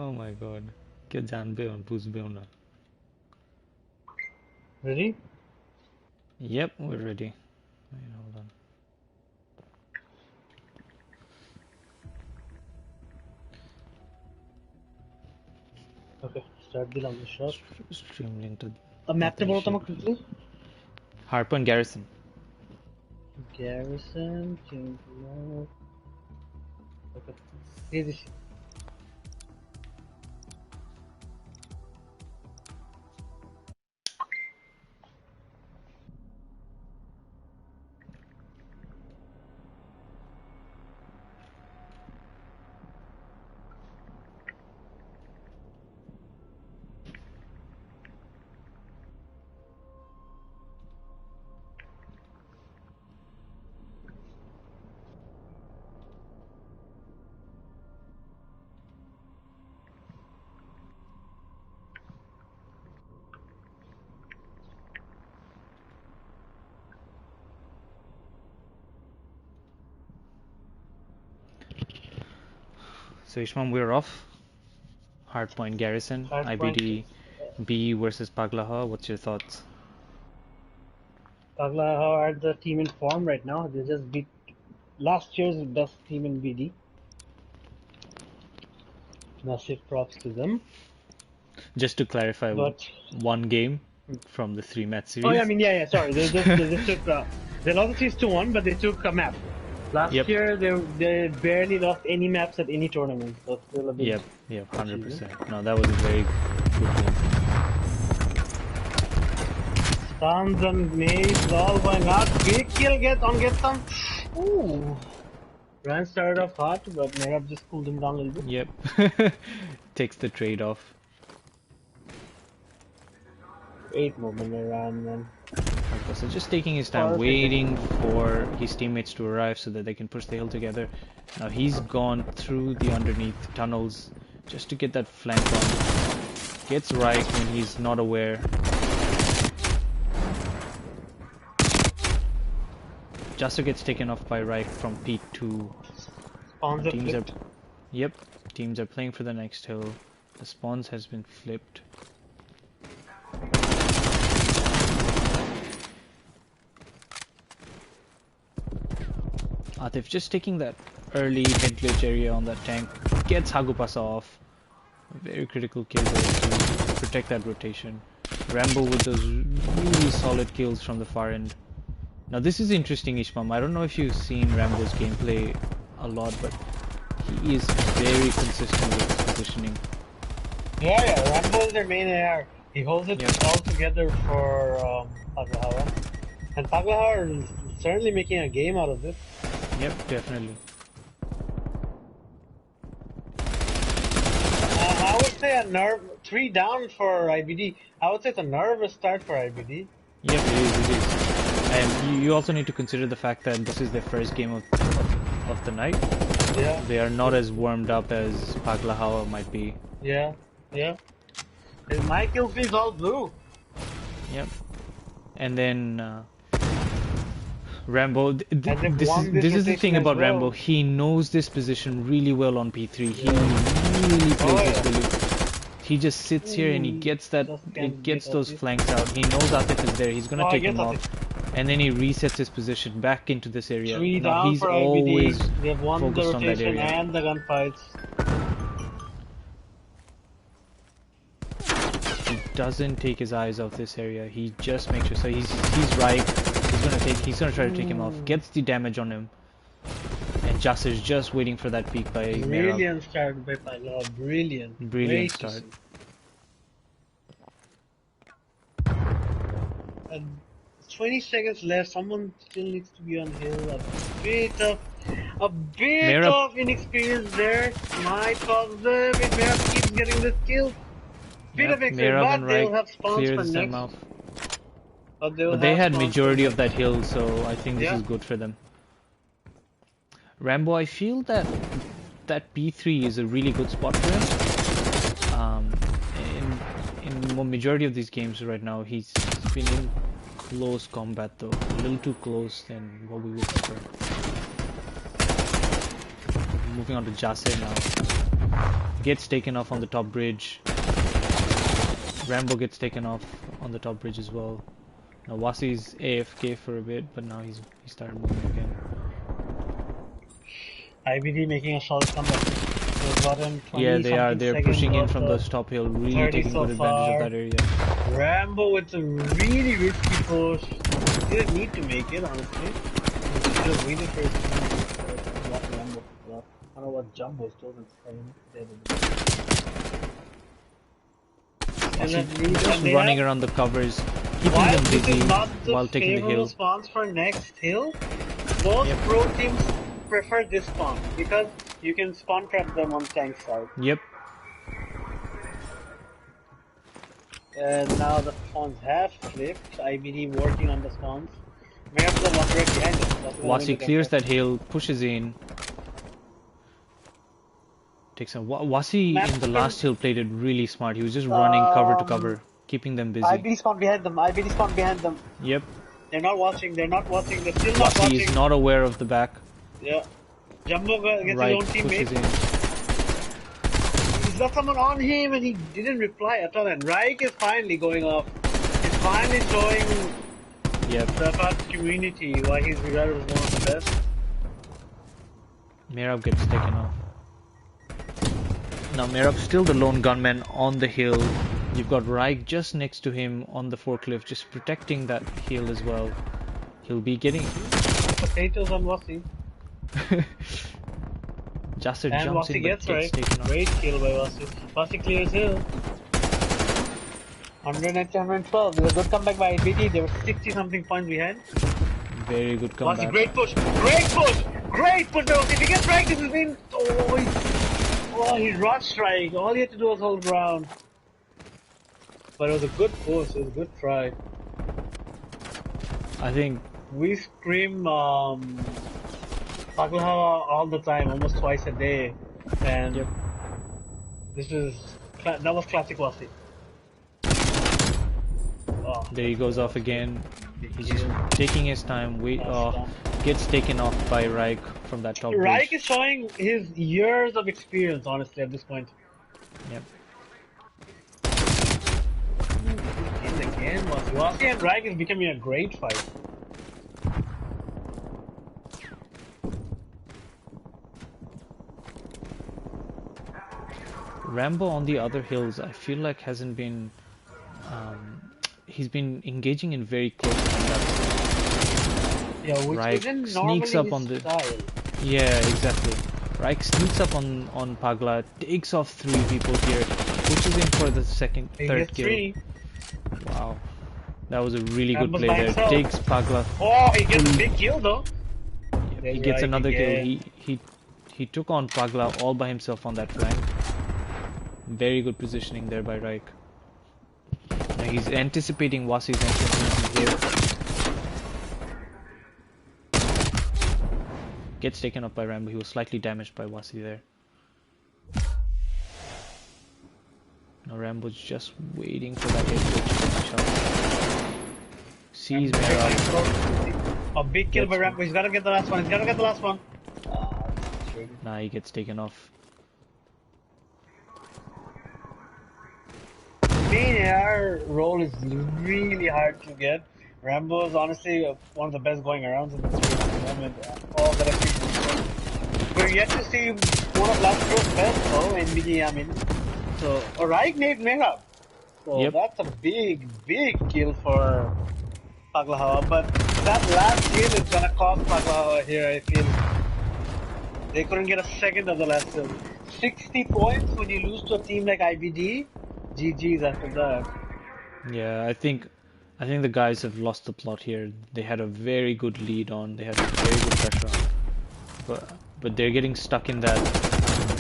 Oh my god. क्या जानबे हो बुझबे हो ना. Ready? Yep, we're ready. Wait, hold on. Okay, start the long shot. Stream link to A map to that bottom quickly. Harpoon Garrison. Garrison, change mode. Okay. Easy. So Ishmael, we're off. Hardpoint Garrison, IBD B versus PAGLA. What's your thoughts? PAGLA are the team in form right now. They just beat last year's best team in BD. Massive props to them. Just to clarify, But one game from the 3-match series. oh yeah, I mean yeah. Sorry, they just took they lost the series 2-1, but they took a map. Last year they barely lost any maps at any tournament. So still a big. Yep, 100%. No, that was a very good game. Stuns and nades all going out. Big kill get some. Ooh. Ryan started off hot, but Merab just cooled him down a little bit. Yep. Takes the trade off. 8 movement around, man. So just taking his time, waiting for his teammates to arrive so that they can push the hill together. Now he's gone through the underneath tunnels just to get that flank on. Gets right when he's not aware. Juster gets taken off by right from P2. Teams are playing for the next hill. The spawns has been flipped. Atif just taking that early head glitch area on that tank, gets Hagupasa off. A very critical kill there to protect that rotation. Rambo with those really solid kills from the far end. Now this is interesting, Ishmam. I don't know if you've seen Rambo's gameplay a lot, but he is very consistent with his positioning. Yeah, Rambo is their main AR. He holds it all together for PAGLA. And PAGLA is certainly making a game out of this. Yep, definitely. I would say a 3 down for IBD. I would say it's a nervous start for IBD. Yep, it is. And you also need to consider the fact that this is their first game of the night. Yeah. They are not as warmed up as PAGLA HAWA might be. Yeah. And my kill feed's all blue. Yep. And then Rambo, this is the thing about Rambo. He knows this position really well on P3. He really plays this really. He just sits here and he gets those flanks out. He knows Atif is there. He's gonna take him off, and then he resets his position back into this area. Now he's always focused on that area. And the gunfights. He doesn't take his eyes off this area. He just makes sure. So he's right. He's gonna try to take him off. Gets the damage on him. And Jasser's just waiting for that peek by Merab. Brilliant start by PAGLA. Brilliant start. And 20 seconds left. Someone still needs to be on hill. A bit of inexperience there. Might cause them if Merab keeps getting this kill. Bit of experience, but they'll have spawns for next. But they had majority of that hill, so I think this is good for them. Rambo, I feel that P3 is a really good spot for him. In the majority of these games right now, he's been in close combat though, a little too close than what we would prefer. Moving on to Jasser now. Gets taken off on the top bridge. Rambo gets taken off on the top bridge as well. Now Wasi's AFK for a bit, but now he started moving again. iBD making a solid comeback. They've gotten 20 Yeah, they are. They're pushing in from the top hill, really taking good advantage of that area. Rambo with a really risky push. He didn't need to make it, honestly. He should have waited for his team to block Rambo. I don't know what Jumbo is still just running around the covers, keeping them busy while taking the hill. Spawns for next hill. Most pro teams prefer this spawn because you can spawn trap them on tank side. Yep. And now the spawns have flipped. iBD working on the spawns. Maybe the one right behind us. Wasi clears that hill, pushes in. Takes some. Wasi in the last hill played it really smart. He was just running cover to cover, keeping them busy. iBD spawn behind them. iBD spawn behind them. Yep. They're not watching. They're not watching. They're still not watching. Wasi is not aware of the back. Yeah. Jumbo gets his own teammate. He's got someone on him and he didn't reply at all. And Raik is finally going off. He's finally showing the Apache community why he's regarded as one of the best. Merab gets taken off. Now Merab's still the lone gunman on the hill. You've got Raik just next to him on the forklift, just protecting that hill as well. He'll be getting potatoes on Wasi. Jasser and jumps Wasi in, gets but gets taken off. Great kill by Wasi. Wasi clears hill. 112. There's a good comeback by iBD. They were 60 something points behind. Very good comeback. Wasi, great push. Great push. Great push. If he gets right, this is in. Oh, he rushed right. All he had to do was hold ground. But it was a good push. It was a good try. I think we scream PAGLA HAWA all the time, almost twice a day, and that was classic Wasi. Oh, there he goes off again. He's just taking his time. Gets taken off by Raik from that top bridge. Raik is showing his years of experience, honestly, at this point. Yep. Again, Wasi and Raik is becoming a great fight. Rambo on the other hills, I feel like hasn't been. He's been engaging in very close combat. Yeah, which Raik sneaks up on the. Style. Yeah, exactly. Raik sneaks up on PAGLA, takes off 3 people here, pushes in for the third kill. 3. Wow, that was a really good play there. Himself. Takes PAGLA. Oh, he gets a big kill though. He gets another kill. He took on PAGLA all by himself on that flank. Very good positioning there by Raik. Now he's anticipating Wasi's entrance here. Gets taken up by Rambo. He was slightly damaged by Wasi there. Now Rambo's just waiting for that hit shot. Sees Merab. A big kill by Rambo. He's gotta get the last one. He's gotta get the last one. Nah, he gets taken off. Our role is really hard to get. Rambo is honestly one of the best going around in this game at the moment. All that I've seen. We're yet to see one of last year's best though in iBD, I mean. So, Raik made Merab. So that's a big kill for PAGLA HAWA. But that last kill is gonna cost PAGLA HAWA here, I feel. They couldn't get a second of the last kill. 60 points when you lose to a team like iBD. GG's after that. Yeah, I think the guys have lost the plot here. They had a very good lead on. They had a very good pressure on. But they're getting stuck in that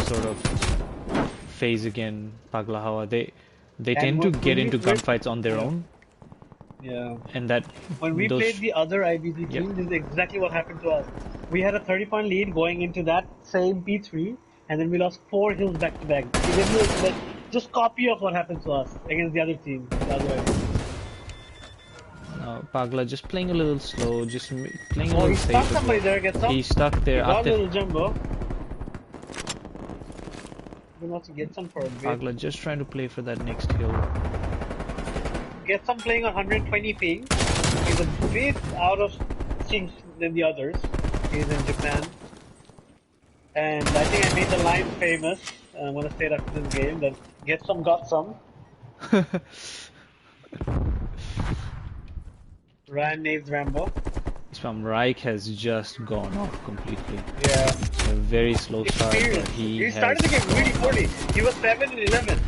sort of phase again. PAGLA HAWA. They tend to get into gunfights on their own. Yeah. And that when we played the other iBD team, this is exactly what happened to us. We had a 30-point lead going into that same P3, and then we lost 4 hills back to back. Just copy of what happened to us against the other team. The other way. PAGLA just playing a little slow, just playing a little safe. Stuck somebody there, gets up. He's stuck there. Got a little jumbo. Gonna have to get some for a bit. PAGLA just trying to play for that next hill. Get some playing 120 ping. He's a bit out of sync than the others. He's in Japan. And I think I made the line famous. And I'm gonna say it after this game that get some, got some. Ryan names Rambo. Spam Reich has just gone off completely. Yeah. A very slow start, but Experience. he started the game really poorly. He was 7 and 11.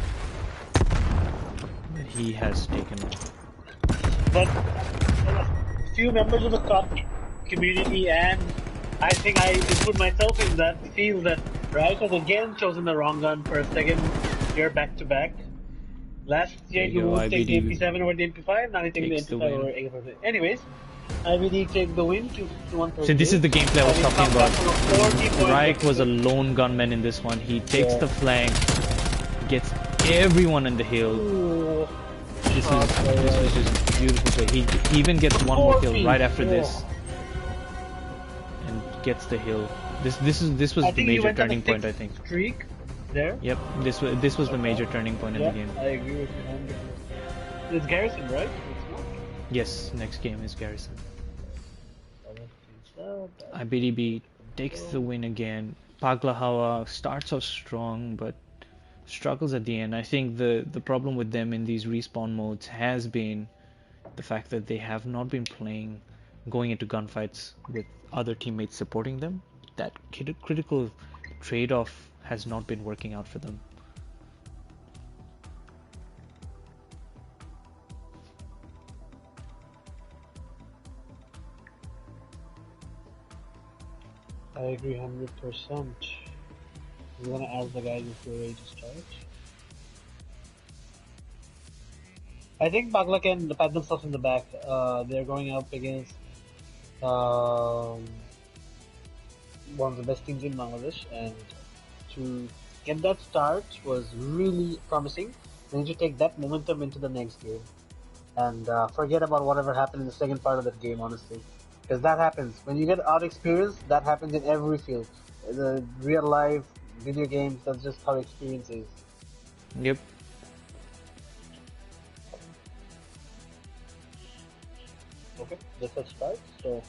He has taken off. But a few members of the COD community, and I think I put myself in that, feel that Reich has again chosen the wrong gun for a second year back to back. Last year he would take the MP7 over the MP5, now he takes the MP5 over AK-47. Anyways, iBD take the win to 130. So this is the gameplay I was talking about. Reich was a lone gunman in this one. He takes the flank, gets everyone in the hill. Ooh. This was just beautiful play. He even gets one more kill right after this, and gets the hill. This was the major turning point, I think. Streak there. Yep, this was the major turning point in the game. I agree with you. It's Garrison, right? Yes, next game is Garrison. iBDB takes the win again. PAGLA HAWA starts off strong, but struggles at the end. I think the problem with them in these respawn modes has been the fact that they have not been going into gunfights with other teammates supporting them. That critical trade-off has not been working out for them. I agree 100%. You wanna ask the guys if you're ready to start? I think PAGLA can pat themselves in the back. They're going up against one of the best teams in Bangladesh, and to get that start was really promising. They need to take that momentum into the next game and forget about whatever happened in the second part of that game, honestly. Because that happens. When you get out experience, that happens in every field. The real life, video games, that's just how experience is. Yep. Okay, this has start, so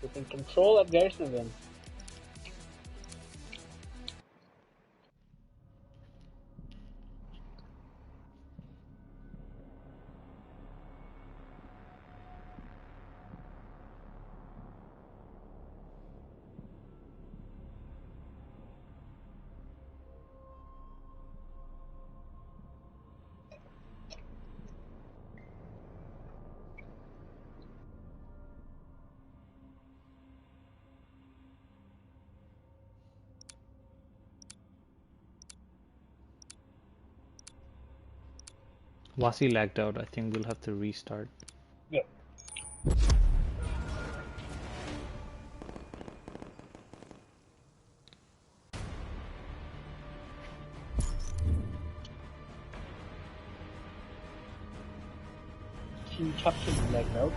we can control at Garrison again. Wasi lagged out. I think we'll have to restart. Yeah. Team captain lagged out.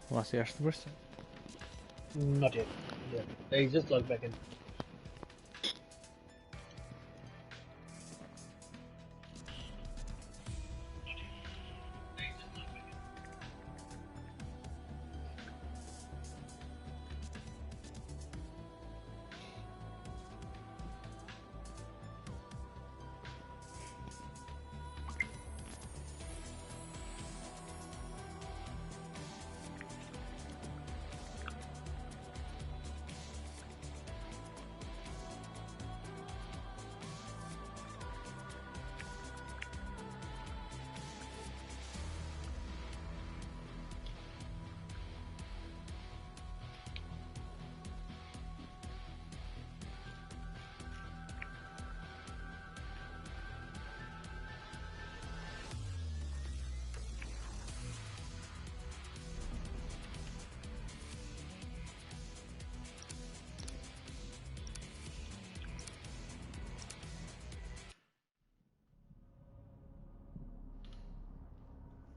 Was the eerste burst? Not yet. Yeah. They just logged back in.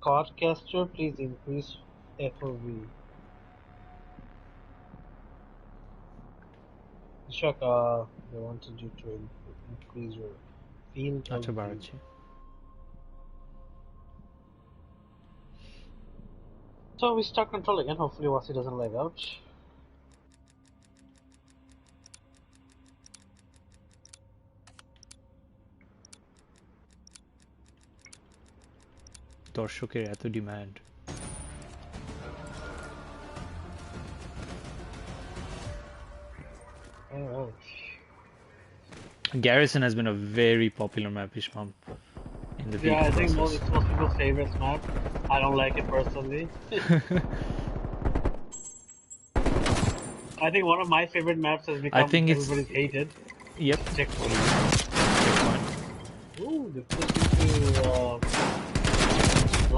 Cardcaster, please increase FOV. Ishak, they wanted you to increase your field of अच्छा view. बारह So we start control again. Hopefully Wasi doesn't lag out. দর্শকের এত demand Oh. Garrison has been a very popular map, Ishmam, in the Yeah, I think process. it's most people's favorite map. I don't like it personally. I think one of my favorite maps has become everybody's hated. Yep. Checkpoint. Checkpoint. Ooh, they pushed into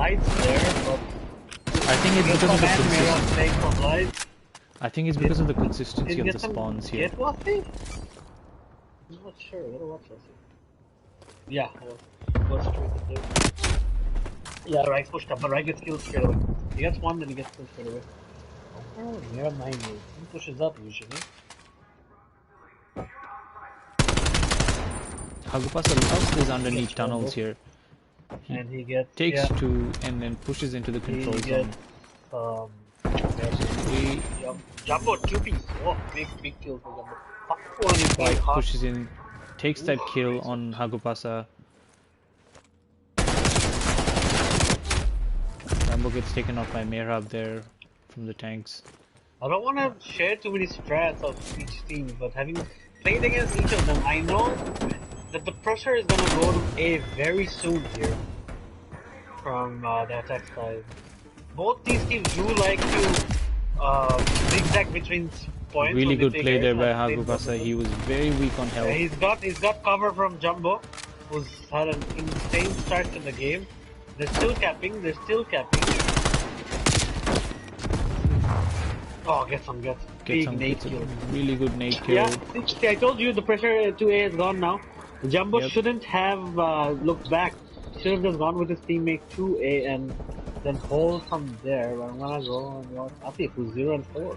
lights there, but I think it's because of the consistency. I think it's because of the consistency of the spawns here. Get Wasi? I'm not sure. What do watch Wasi? Yeah, go straight to there. Yeah, right pushed up, but right gets killed straight away. He gets one, then he gets killed straight away. Oh, near 9 moves. He pushes up usually. Hagupasa loves these underneath tunnels here. And he gets takes two and then pushes into the control zone. Jumbo 2-piece. Oh, big kill for Jumbo. Fuck, White pushes in, takes that kill on Hagupasa. Rambo gets taken off by Mehrab there from the tanks. I don't want to share too many strats of each team, but having played against each of them, I know that the pressure is going to go to A very soon here from the attack side. Both these teams do like to zigzag between points. Really good play there by Hagupasa. He was very weak on health. He's got cover from Jumbo, who's had an insane start to the game. They're still capping. Oh, get some big nade kill. Really good nade kill. Yeah, see, I told you the pressure to A is gone now. Jumbo shouldn't have looked back. Should have just gone with his teammate to A and then hold from there. But I'm gonna go and watch Atif, who's 0 and 4.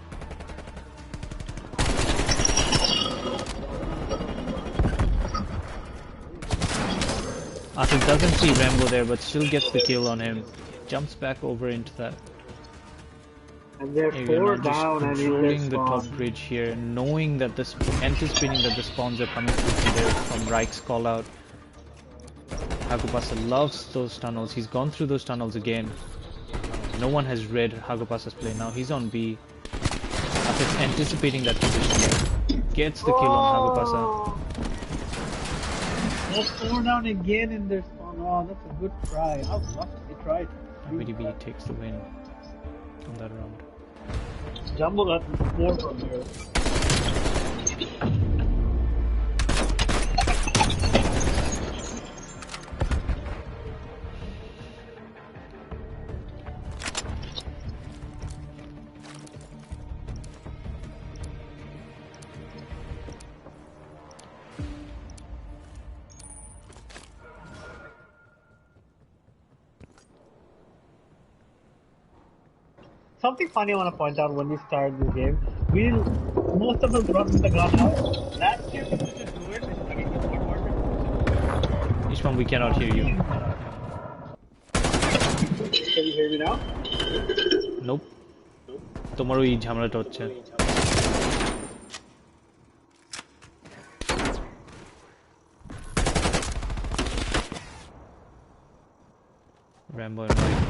Atif doesn't see Rambo there, but still gets the kill on him. Jumps back over into that. And they're 4 down and controlling the top bridge here, knowing that anticipating that the spawns are coming through from there from Reich's call out. Hagupasa loves those tunnels. He's gone through those tunnels again. No one has read Hagupasa's play now. He's on B. Atif's anticipating that position there. Gets the kill on Hagupasa. They're 4 down again in their spawn. Oh, that's a good try. They tried. iBD takes the win on that round. Jumbo got 4 from here. something funny I want to point out when we started this game. Most of us run with the gun out. Last year we used to do it. Again, guess what? Marvin? Ishman, we cannot hear you. Can you hear me now? Nope. তোমারও এই ঝামেলাটা হচ্ছে। Rambo and Mike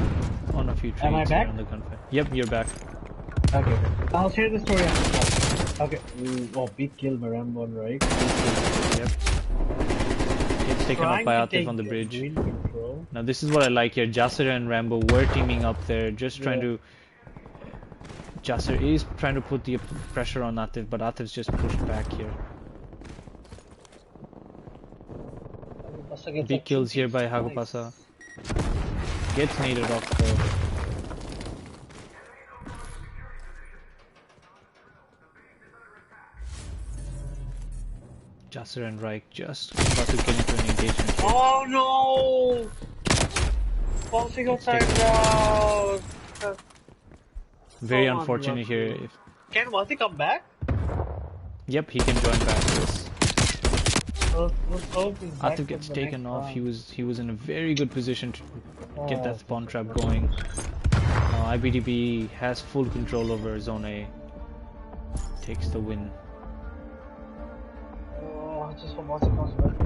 on a few Am I trades back? here on the gunfight. Yep, you're back. Okay. I'll share the story after that. Okay. Oh, big kill by Rambo, right? Yep. It's taken up by Atif on the bridge. Now this is what I like here. Jasser and Rambo were teaming up there, just trying to... Jasser is trying to put the pressure on Atif, but Atif's just pushed back here. Big kills here by Hagupasa. Gets naded off though. Jasser and Reich just about to get into an engagement here. Oh no! One single time down! Very unfortunate here. Can Wasi come back? Yep, he can join back. Yes. Let's hope he's back. Atif gets taken off. He was in a very good position to get that spawn trap going. iBDB has full control over Zone A. Takes the win. I just hope Wasi comes back.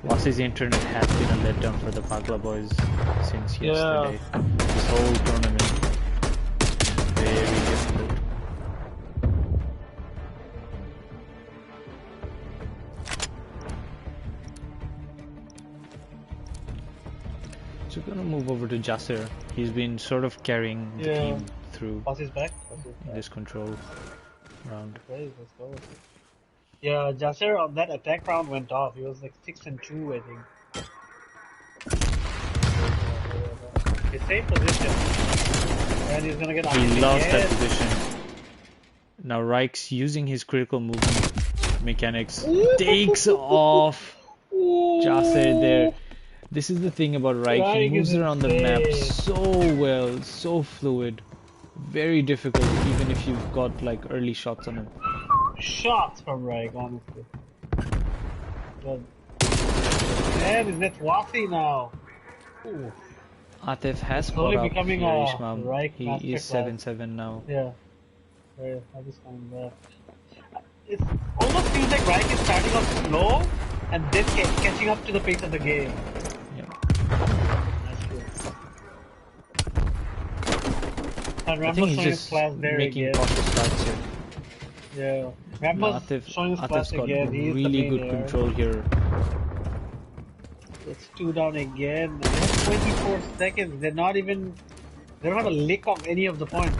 Wasi's internet has been a letdown for the PAGLA boys since yesterday. This whole tournament. Very difficult. So we're gonna move over to Jasser. He's been sort of carrying the team through this control round. Okay, let's go. Yeah, Jasser on that attack round went off. He was like 6-2, I think. His same position. And he's gonna get He lost that position. Now Reich's using his critical movement mechanics. Takes off Jasser there. This is the thing about Reich. He moves around the map so well, so fluid. Very difficult even if you've got like early shots on him. Shots from Reich, honestly. And is that Wasi now? Ooh. Atif has caught up becoming here, a Ishmael. He is 7-7 now. Yeah. I just find that. It almost feels like Reich is starting off slow and then catching up to the pace of the game. Yeah. That's good. And I think he's just making cautious starts here. Yeah. Rambo's showing his class again. He's really good control here. It's 2 down again. 24 seconds. They don't have a lick of any of the points.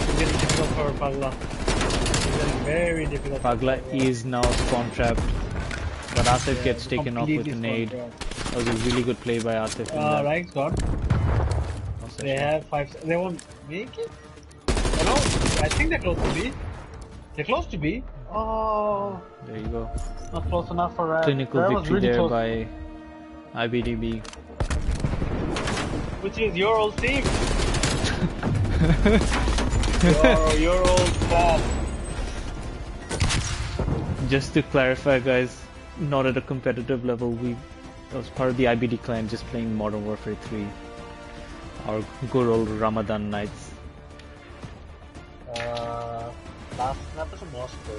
It's getting difficult for PAGLA. It's getting very difficult. PAGLA is now spawn trapped. But Atif gets taken off with a nade. That was a really good play by Atif. Reich's gone. They have 5. They won't make it? No, I think they're close to B. They're close to B. Oh. There you go. Not close enough for Clinical victory there by iBDB. Which is your old team. your old club. Just to clarify, guys, not at a competitive level. I was part of the iBD clan, just playing Modern Warfare 3. Our good old Ramadan nights. Last map was a Moscow,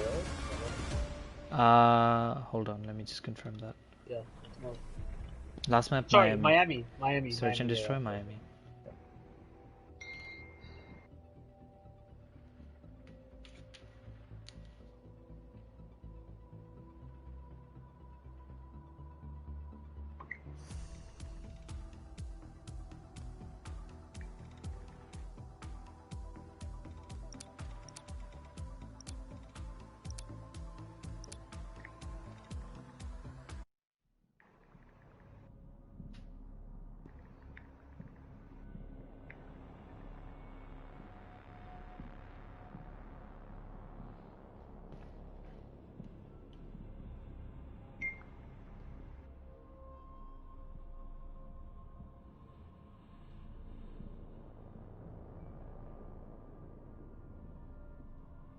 right? Hold on, let me just confirm that. Yeah. Last map, sorry, Miami. Search and destroy Miami.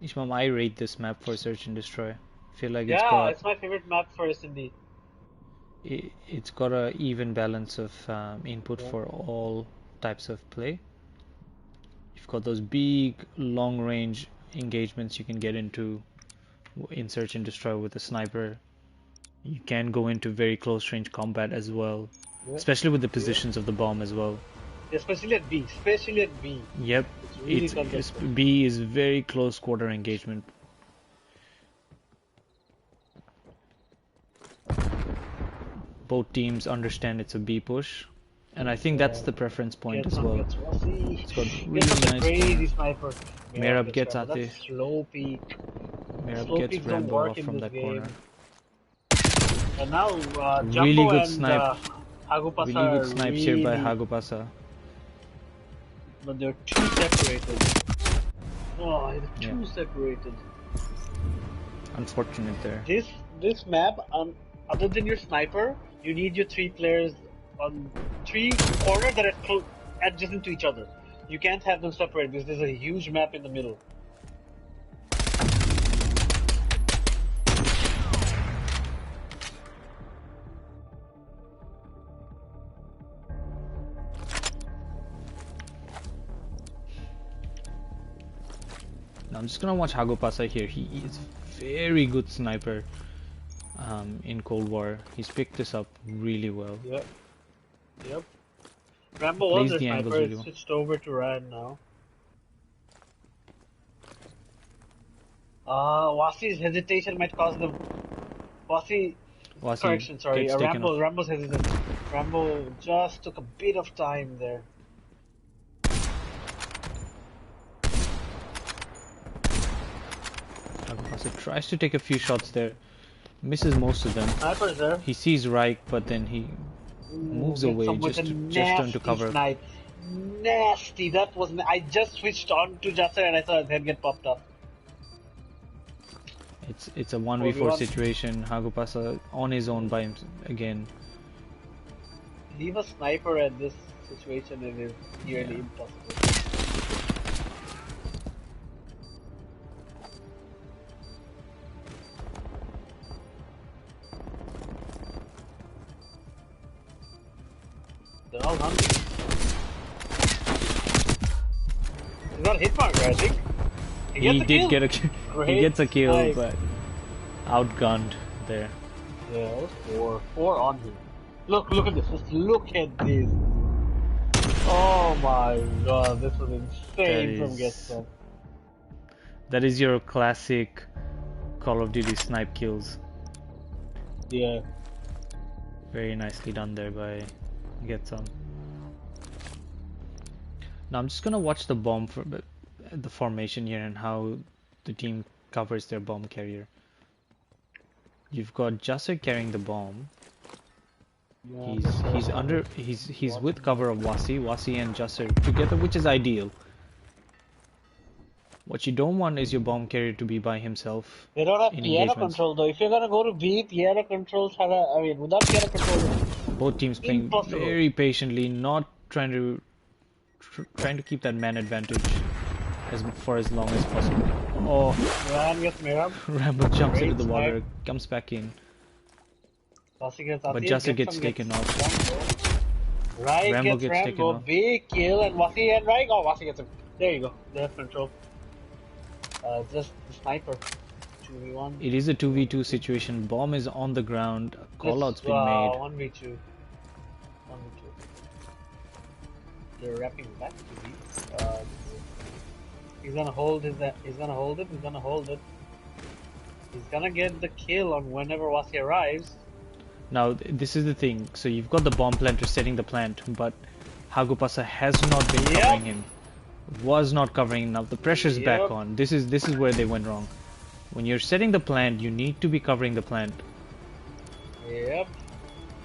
Ishmam, I rate this map for search and destroy. Feel like Yeah, it's my favorite map for S&D. it's got a even balance of input Yeah. for all types of play. You've got those big long range engagements you can get into in search and destroy with a sniper. You can go into very close range combat as well, Yeah. especially with the Yeah. positions of the bomb as well. Especially at B. Especially at B. Yep, It's really contested. B is very close quarter engagement. Both teams understand it's a B push, and I think that's the preference point as well. It's got really nice crazy sniper. Merab gets Rambo. Ate. That's slow peak. Merab Slow gets peaks don't Rambo work off in from this that game. corner. And now Really Jumbo good and snipe. Hagupasa Really good are snipes here by Hagupasa. But they're too separated. Oh, they're too Yeah. separated. Unfortunate there. This map, other than your sniper, you need your 3 players on 3 corners that are adjacent to each other. You can't have them separate because there's a huge map in the middle. Now I'm just gonna watch Hagupasa here. He is very good sniper in Cold War. He's picked this up really well. Yep. Yep. Rambo was Plays their the angles sniper, really it's well. switched over to Ryan now. Wasi's hesitation might cause them. Wasi, correction, sorry. gets taken off. Rambo's hesitant. Rambo just took a bit of time there. Hagupasa tries to take a few shots there. Misses most of them. Sniper's there. He sees Reich, but then he moves away just to cover. Snipe. Nasty. That was. I just switched on to Jasser and I saw his head get popped up. It's a 1v4 situation. Hagupasa on his own by him again. Leave a sniper at this situation and is nearly impossible. They're all hungry. He's got a hit marker, I think. He did get a kill. He gets a kill, Nice. but outgunned there. Yeah, it was 4 on him. Look at this. Just look at this. Oh my god, this was insane from Getson. That is your classic Call of Duty snipe kills. Yeah. Very nicely done there by Getson. Now I'm just gonna watch the bomb for the formation here and how the team covers their bomb carrier. You've got Jasser carrying the bomb. Yeah, he's with cover of Wasi and Jasser together, which is ideal. What you don't want is your bomb carrier to be by himself. They don't have in piano engagements. control though. If you're gonna go to B, piano controls have without piano control. Both teams playing Impossible. very patiently, not trying to keep that man advantage for as long as possible. Oh, Ryan gets Merab. Rambo jumps Great into the water, snipe. comes back in. But Jasser gets taken off. Rai Rambo gets gets taken Rambo, off. big kill, and Wasi and Rai. Oh, Wasi gets him. There you go. They have control. Just the sniper. 2v1. It is a 2v2 situation. Bomb is on the ground. Callout's been made. 1v2. 1v2. They're wrapping back to B. He's gonna hold his. He's gonna hold it. He's gonna hold it. He's gonna get the kill on whenever Wasi arrives. Now this is the thing. So you've got the bomb planter setting the plant, but Hagupasa has not been covering him. Was not covering him. Now the pressure's back on. This is where they went wrong. When you're setting the plant, you need to be covering the plant. Yep.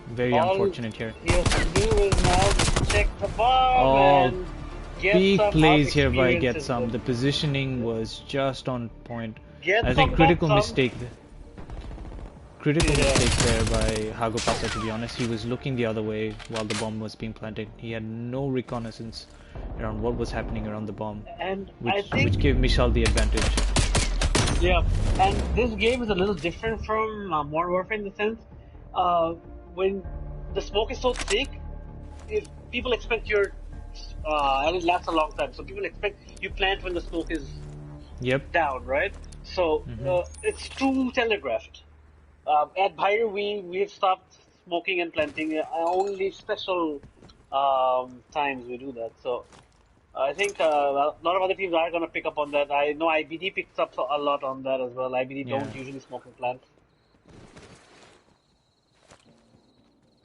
Very unfortunate here. He has to do is now check the bomb and get big some plays here by experience Getsum. in The positioning was just on point. Getsum I think got critical some- mistake. Critical mistake there by Hagupasa, to be honest. He was looking the other way while the bomb was being planted. He had no reconnaissance around what was happening around the bomb, And which, I think which gave Michal the advantage. Yeah, and this game is a little different from Modern Warfare in the sense, when the smoke is so thick, if people expect your, and it lasts a long time, so people expect you plant when the smoke is Yep. down, right? So it's too telegraphed. At Bhair, we have stopped smoking and planting. Only special times we do that. So I think a lot of other teams are going to pick up on that. I know iBD picks up a lot on that as well. iBD Yeah. don't usually smoke and plant.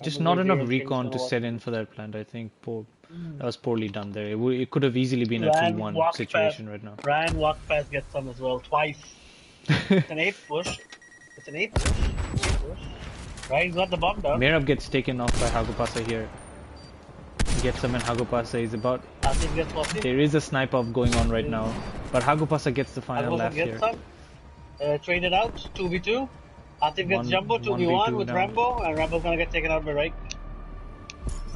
Just not enough recon to set in for that plant. I think that was poorly done there. It could have easily been a 2-1 situation right now. Ryan walked past, gets some as well, twice. It's an 8 push. It's an 8 push. 8 push. Ryan's got the bomb down. Merab gets taken off by Hagupasa here. Gets him, and Hagupasa is about. There is a snipe off going on right now, but Hagupasa gets the final laugh here. Traded out 2v2. Atif gets Jumbo 2v1 with Rambo, and Rambo's gonna get taken out by Reich.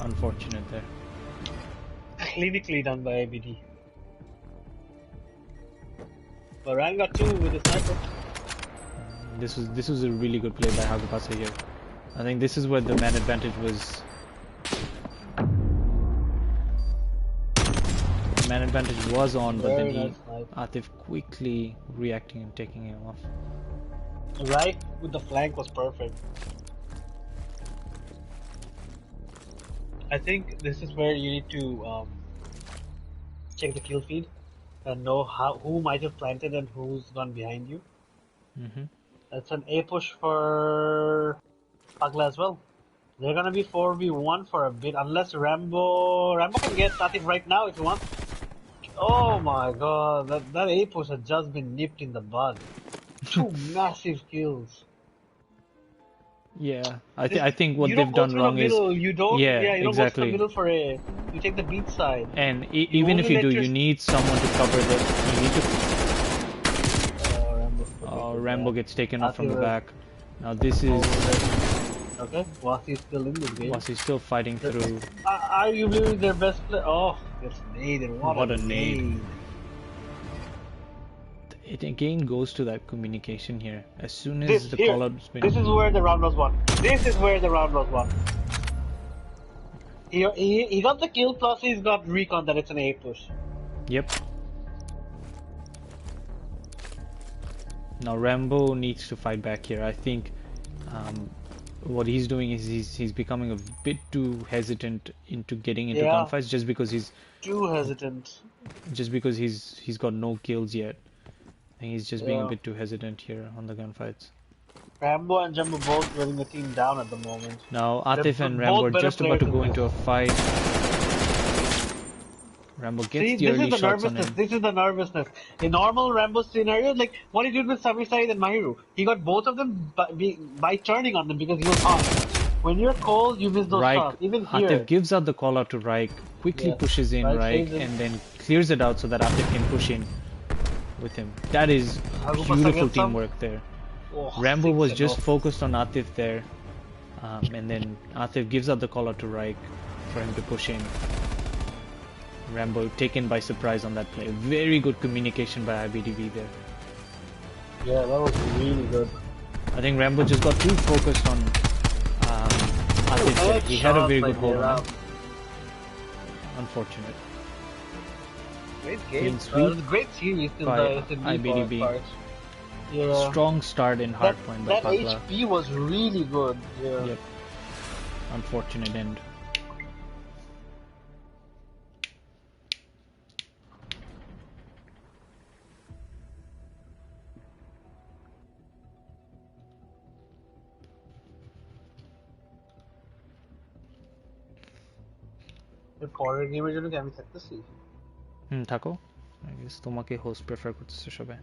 Unfortunate there. Clinically done by iBD. But Ryan got 2 with the sniper. This was a really good play by Hagupasa here. I think this is where the man advantage was. The man advantage was on, but then Atif quickly reacting and taking him off. Right with the flank was perfect. I think this is where you need to check the kill feed and know who might have planted and who's gone behind you. That's an A push for PAGLA as well. They're gonna be 4v1 for a bit, unless Rambo can get Atif right now if you want. Oh my god, that A push had just been nipped in the bud. 2 massive kills. Yeah, I think what they've done wrong is you don't yeah, you don't exactly. go to the middle for A. You take the beat side. And even if you do, you need someone to cover the. You need to. Rambo gets taken off from the back. Now this is. Okay, Wasi's still in this game. Wasi's still fighting through. Arguably their best player. Oh, it's nade. What a nade. It again goes to that communication here. As soon as the call out's been. This is where the round was won. This is where the round was won. He got the kill, plus he's got recon that it's an A push. Yep. Now Rambo needs to fight back here. I think what he's doing is he's becoming a bit too hesitant into getting into gunfights just because he's too hesitant. Just because he's got no kills yet. I think he's just being a bit too hesitant here on the gunfights. Rambo and Jumbo both letting the team down at the moment. Now Atif and Rambo are just about to go into a fight. Rambo gets the early shots on him. This is the nervousness. In normal Rambo scenario, like what he did with Samisai and Mahiru, he got both of them by turning on them because he was hot. When you're cold, you miss those shots. Even here, Atif gives out the call out to Reich, quickly pushes in Reich, and then clears it out so that Atif can push in with him. That is beautiful teamwork there. Rambo was just focused on Atif there, and then Atif gives out the call out to Reich for him to push in. Rambo taken by surprise on that play. Very good communication by iBDV there. Yeah, that was really good. I think Rambo just got too focused on Atif. He had a very good hold on him. Unfortunate. Great game. Great series in the iBDV. Yeah. Strong start in hardpoint by PAGLA. That HP was really good. Yeah. Yep. Unfortunate end. পরের গেমের জন্য কি আমি থাকতেছি? থাকো। I guess তোমাকে host prefer করতেছে সবাই।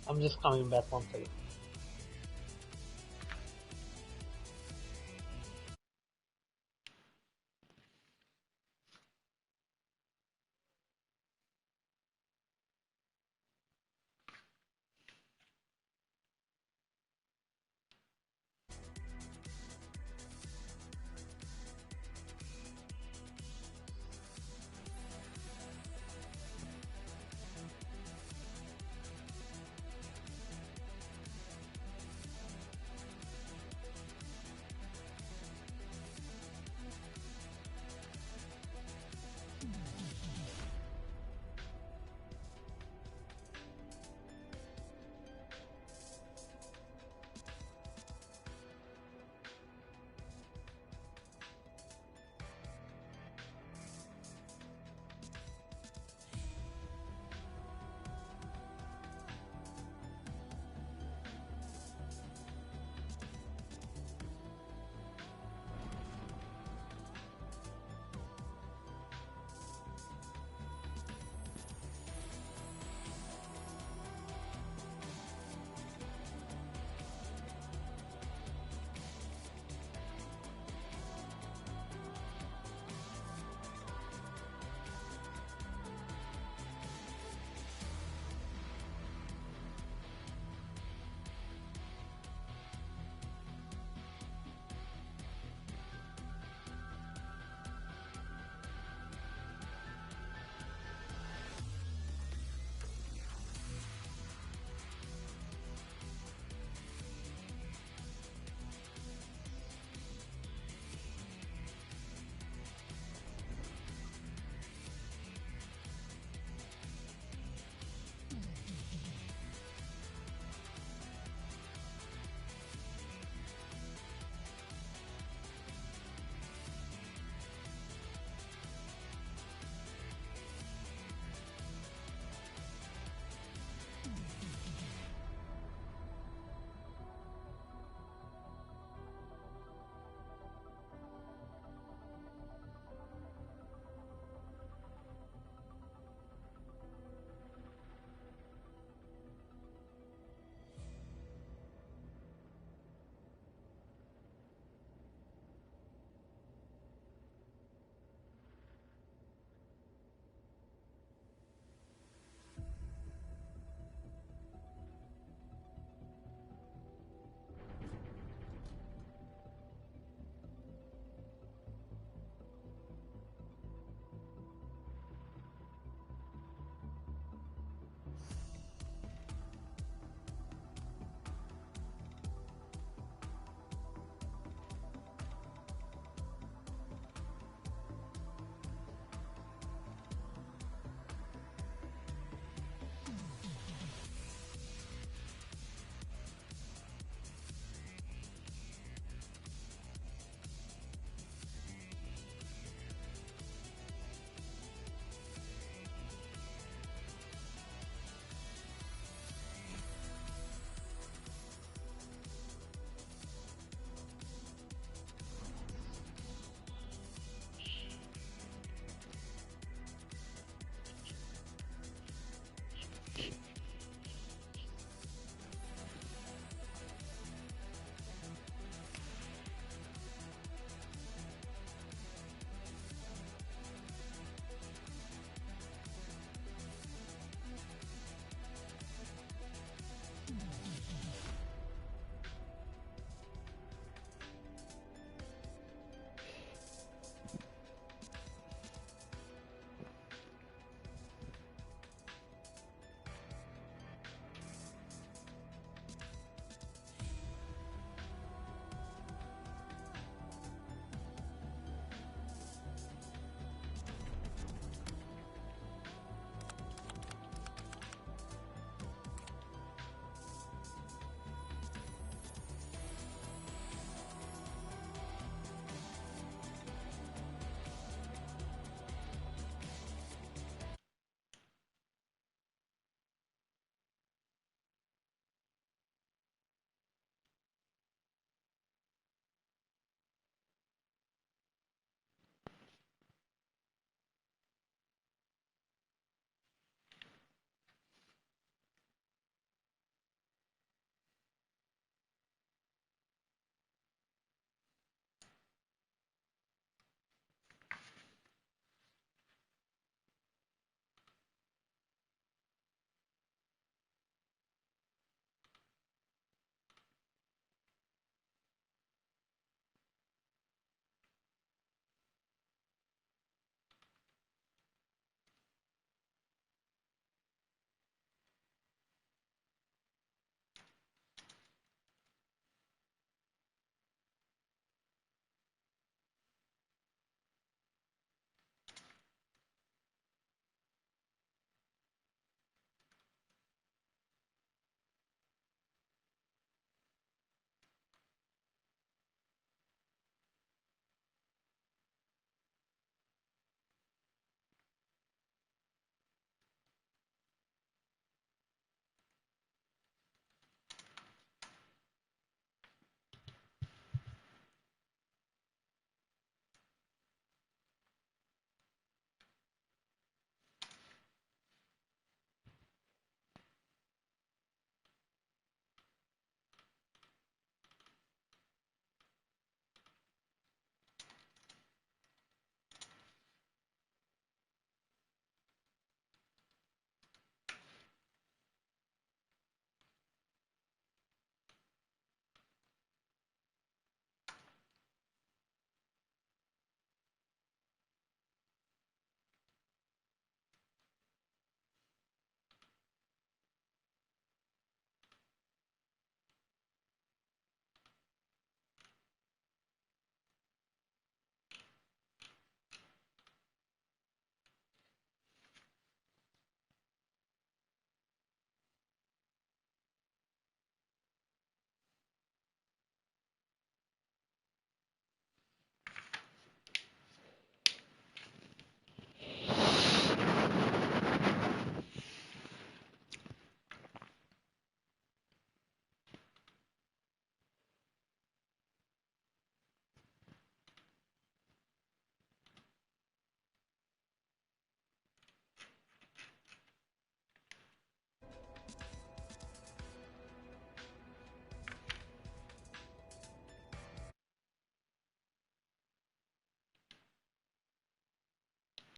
I'm just coming back one second.